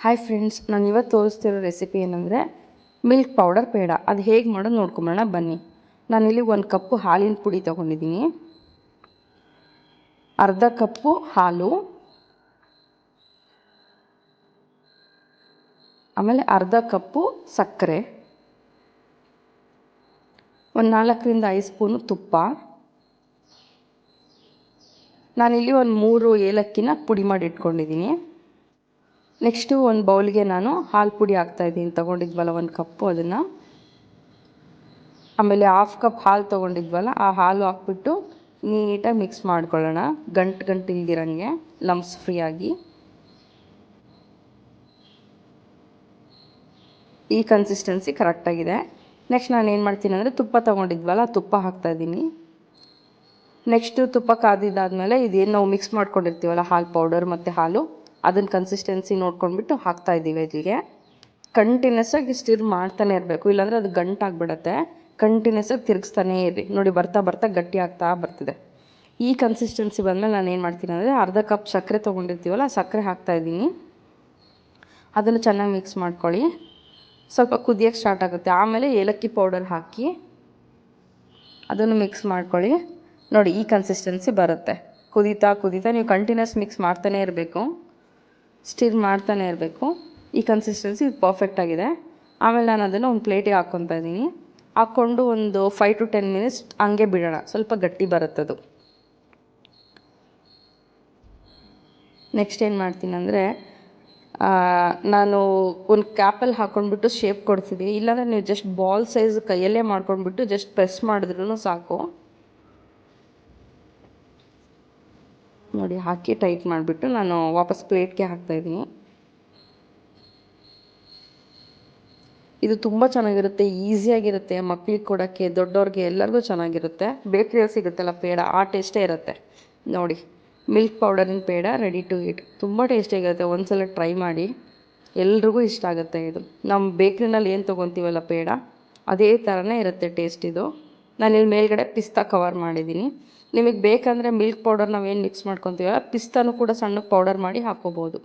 Hi friends, ನಾನು ಇವತ್ತು ತೋರಿಸ್ತಿರೋ recipe ಏನಂದರೆ ಮಿಲ್ಕ್ ಪೌಡರ್ ಪೇಡ. ಅದು ಹೇಗೆ ಮಾಡೋದು ನೋಡ್ಕೊಂಬರೋಣ ಬನ್ನಿ. ನಾನಿಲ್ಲಿ 1 ಕಪ್ಪು ಹಾಲಿನ ಪುಡಿ ತೊಗೊಂಡಿದ್ದೀನಿ, ಅರ್ಧ ಕಪ್ಪು ಹಾಲು, ಆಮೇಲೆ ಅರ್ಧ ಕಪ್ಪು ಸಕ್ಕರೆ, ಒಂದು 4ರಿಂದ 5 ಸ್ಪೂನು ತುಪ್ಪ. ನಾನಿಲ್ಲಿ ಒಂದು 3 ಏಲಕ್ಕಿನ ಪುಡಿ ಮಾಡಿ ಇಟ್ಕೊಂಡಿದ್ದೀನಿ. ನೆಕ್ಸ್ಟು ಒಂದು ಬೌಲ್ಗೆ ನಾನು ಹಾಲು ಪುಡಿ ಹಾಕ್ತಾಯಿದ್ದೀನಿ, ತೊಗೊಂಡಿದ್ವಲ್ಲ 1 ಕಪ್ಪು ಅದನ್ನು. ಆಮೇಲೆ 1/2 ಕಪ್ ಹಾಲು ತೊಗೊಂಡಿದ್ವಲ್ಲ ಆ ಹಾಲು ಹಾಕ್ಬಿಟ್ಟು ನೀಟಾಗಿ ಮಿಕ್ಸ್ ಮಾಡ್ಕೊಳ್ಳೋಣ, ಗಂಟು ಇಲ್ದಿರಂಗೆ, ಲಂಪ್ಸ್ ಫ್ರೀಯಾಗಿ. ಈ ಕನ್ಸಿಸ್ಟೆನ್ಸಿ ಕರೆಕ್ಟಾಗಿದೆ. ನೆಕ್ಸ್ಟ್ ನಾನು ಏನು ಮಾಡ್ತೀನಿ ಅಂದರೆ ತುಪ್ಪ ತೊಗೊಂಡಿದ್ವಲ್ಲ ತುಪ್ಪ ಹಾಕ್ತಾಯಿದ್ದೀನಿ. ನೆಕ್ಸ್ಟು ತುಪ್ಪ ಕಾದಿದ್ದಾದಮೇಲೆ ಇದೇನು ನಾವು ಮಿಕ್ಸ್ ಮಾಡ್ಕೊಂಡಿರ್ತೀವಲ್ಲ ಹಾಲು ಪೌಡರ್ ಮತ್ತು ಹಾಲು, ಅದನ್ನ ಕನ್ಸಿಸ್ಟೆನ್ಸಿ ನೋಡ್ಕೊಂಡ್ಬಿಟ್ಟು ಹಾಕ್ತಾಯಿದ್ದೀವಿ. ಇಲ್ಲಿಗೆ ಕಂಟಿನ್ಯೂಸ್ ಆಗಿ ಸ್ಟಿರ್ ಮಾಡ್ತಾನೆ ಇರಬೇಕು, ಇಲ್ಲಾಂದರೆ ಅದು ಗಂಟಾಗ್ಬಿಡುತ್ತೆ. ಕಂಟಿನ್ಯೂಸ್ ಆಗಿ ತಿರುಗಿಸ್ತಾನೇ ಇರಿ. ನೋಡಿ, ಬರ್ತಾ ಬರ್ತಾ ಗಟ್ಟಿ ಆಗ್ತಾ ಬರ್ತಿದೆ. ಈ ಕನ್ಸಿಸ್ಟೆನ್ಸಿ ಬಂದಮೇಲೆ ನಾನು ಏನು ಮಾಡ್ತೀನಿ ಅಂದರೆ ಅರ್ಧ ಕಪ್ ಸಕ್ಕರೆ ತೊಗೊಂಡಿರ್ತೀವಲ್ಲ ಸಕ್ಕರೆ ಹಾಕ್ತಾಯಿದ್ದೀನಿ. ಅದನ್ನು ಚೆನ್ನಾಗಿ ಮಿಕ್ಸ್ ಮಾಡ್ಕೊಳ್ಳಿ. ಸ್ವಲ್ಪ ಕುದಿಯೋಕ್ಕೆ ಸ್ಟಾರ್ಟ್ ಆಗುತ್ತೆ, ಆಮೇಲೆ ಏಲಕ್ಕಿ ಪೌಡರ್ ಹಾಕಿ ಅದನ್ನು ಮಿಕ್ಸ್ ಮಾಡ್ಕೊಳ್ಳಿ. ನೋಡಿ, ಈ ಕನ್ಸಿಸ್ಟೆನ್ಸಿ ಬರುತ್ತೆ. ಕುದೀತಾ ನೀವು ಕಂಟಿನ್ಯೂಸ್ ಮಿಕ್ಸ್ ಮಾಡ್ತಾನೇ ಇರಬೇಕು, ಸ್ಟಿರ್ ಮಾಡ್ತಾನೆ ಇರಬೇಕು. ಈ ಕನ್ಸಿಸ್ಟೆನ್ಸಿ ಪರ್ಫೆಕ್ಟ್ ಆಗಿದೆ. ಆಮೇಲೆ ನಾನು ಅದನ್ನು ಒಂದು ಪ್ಲೇಟಿಗೆ ಹಾಕ್ಕೊತಾ ಇದ್ದೀನಿ. ಹಾಕ್ಕೊಂಡು ಒಂದು 5 to 10 ಮಿನಿಟ್ಸ್ ಹಂಗೆ ಬಿಡೋಣ, ಸ್ವಲ್ಪ ಗಟ್ಟಿ ಬರುತ್ತದು. ನೆಕ್ಸ್ಟ್ ಏನು ಮಾಡ್ತೀನಿ ಅಂದರೆ ನಾನು ಒಂದು ಕ್ಯಾಪಲ್ಲಿ ಹಾಕ್ಕೊಂಡ್ಬಿಟ್ಟು ಶೇಪ್ ಕೊಡ್ತೀನಿ. ಇಲ್ಲಾಂದರೆ ನೀವು ಜಸ್ಟ್ ಬಾಲ್ ಸೈಜ್ ಕೈಯಲ್ಲೇ ಮಾಡ್ಕೊಂಡ್ಬಿಟ್ಟು ಜಸ್ಟ್ ಪ್ರೆಸ್ ಮಾಡಿದ್ರೂ ಸಾಕು. ನೋಡಿ, ಹಾಕಿ ಟೈಟ್ ಮಾಡಿಬಿಟ್ಟು ನಾನು ವಾಪಸ್ ಪ್ಲೇಟ್ಗೆ ಹಾಕ್ತಾಯಿದ್ದೀನಿ. ಇದು ತುಂಬ ಚೆನ್ನಾಗಿರುತ್ತೆ, ಈಸಿಯಾಗಿರುತ್ತೆ, ಮಕ್ಳಿಗೆ ಕೊಡೋಕ್ಕೆ, ದೊಡ್ಡವ್ರಿಗೆ ಎಲ್ಲರಿಗೂ ಚೆನ್ನಾಗಿರುತ್ತೆ. ಬೇಕ್ರಿಯಲ್ಲಿ ಸಿಗುತ್ತಲ್ಲ ಪೇಡ, ಆ ಟೇಸ್ಟೇ ಇರುತ್ತೆ. ನೋಡಿ, ಮಿಲ್ಕ್ ಪೌಡರಿನ ಪೇಡ ರೆಡಿ ಟು ಈಟ್. ತುಂಬ ಟೇಸ್ಟಿಯಾಗಿರುತ್ತೆ, ಒಂದ್ಸಲ ಟ್ರೈ ಮಾಡಿ, ಎಲ್ರಿಗೂ ಇಷ್ಟ ಆಗುತ್ತೆ. ಇದು ನಮ್ಮ ಬೇಕ್ರಿನಲ್ಲಿ ಏನು ತೊಗೊತೀವಲ್ಲ ಪೇಡ, ಅದೇ ಥರನೇ ಇರುತ್ತೆ ಟೇಸ್ಟ್ ಇದು. ನಾನಿಲ್ಲಿ ಮೇಲ್ಗಡೆ ಪಿಸ್ತಾ ಕವರ್ ಮಾಡಿದ್ದೀನಿ. ನಿಮಗೆ ಬೇಕಂದರೆ ಮಿಲ್ಕ್ ಪೌಡರ್ ನಾವೇನು ಮಿಕ್ಸ್ ಮಾಡ್ಕೊತೀವಲ್ಲ ಪಿಸ್ತಾನು ಕೂಡ ಸಣ್ಣಕ್ಕೆ ಪೌಡರ್ ಮಾಡಿ ಹಾಕ್ಕೋಬೋದು.